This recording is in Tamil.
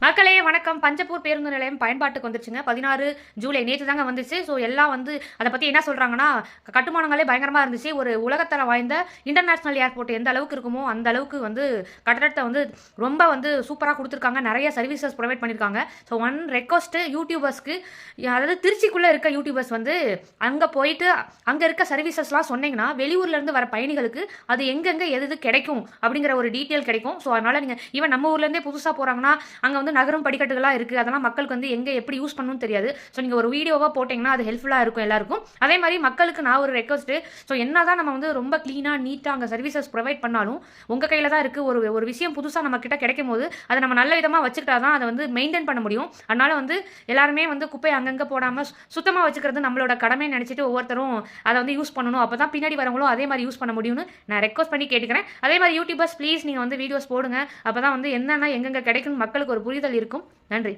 மக்களே வணக்கம். பஞ்சப்பூர் பேருந்து நிலையம் பயன்பாட்டுக்கு வந்துருச்சுங்க. 16 ஜூலை நேற்று தாங்க வந்துச்சு. ஸோ எல்லாம் வந்து அதை பற்றி என்ன சொல்கிறாங்கன்னா, கட்டுமானங்களே பயங்கரமாக இருந்துச்சு. ஒரு உலகத்தரம் வாய்ந்த இன்டர்நேஷனல் ஏர்போர்ட் எந்த அளவுக்கு இருக்குமோ அந்த அளவுக்கு வந்து கட்டடத்தை வந்து ரொம்ப வந்து சூப்பராக கொடுத்துருக்காங்க. நிறைய சர்வீசஸ் ப்ரொவைட் பண்ணியிருக்காங்க. ஸோ ஒன் ரெக்வஸ்ட்டு யூடியூபர்ஸ்க்கு, அதாவது திருச்சிக்குள்ளே இருக்க யூடியூபர்ஸ் வந்து அங்கே போயிட்டு அங்கே இருக்க சர்வீசஸ்லாம் சொன்னீங்கன்னா வெளியூர்லேருந்து வர பயணிகளுக்கு அது எங்கெங்கே எது கிடைக்கும் அப்படிங்கிற ஒரு டீட்டெயில் கிடைக்கும். ஸோ அதனால் நீங்கள் ஈவன் நம்ம ஊர்லேருந்தே புதுசாக போகிறாங்கன்னா அங்கே வந்து நகரும் படிக்கட்டுகளாக இருக்குது. அதெல்லாம் மக்களுக்கு வந்து எங்கே எப்படி யூஸ் பண்ணணும்னு தெரியாது. ஸோ நீங்கள் ஒரு வீடியோவாக போட்டிங்கன்னா அது ஹெல்ப்ஃபுல்லாக இருக்கும் எல்லாருக்கும். அதே மாதிரி மக்களுக்கு நான் ஒரு ரெக்வஸ்ட்டு, ஸோ என்ன தான் நம்ம வந்து ரொம்ப க்ளீனாக நீட்டாக அங்கே சர்வீசஸ் ப்ரொவைட் பண்ணாலும் உங்கள் கையில் தான் இருக்குது. ஒரு விஷயம் புதுசாக நம்ம கிட்ட கிடைக்கும் போது அதை நம்ம நல்ல விதமாக வச்சுக்கிட்டா தான் அதை வந்து மெயின்டைன் பண்ண முடியும். அதனால் வந்து எல்லாருமே வந்து குப்பை அங்கங்கே போடாமல் சுத்தமாக வச்சுக்கிறது நம்மளோட கடமை நினச்சிட்டு ஒவ்வொருத்தரும் அதை வந்து யூஸ் பண்ணணும். அப்போ தான் பின்னாடி வரவங்களும் அதே மாதிரி யூஸ் பண்ண முடியும்னு நான் ரெக்வஸ்ட் பண்ணி கேட்டுக்கிறேன். அதே மாதிரி யூடியூபர்ஸ் ப்ளீஸ் நீங்கள் வந்து வீடியோஸ் போடுங்க. அப்போ தான் வந்து என்னென்ன எங்கெங்கே கிடைக்கும்னு மக்களுக்கு ஒரு புரிதல் இருக்கும். நன்றி.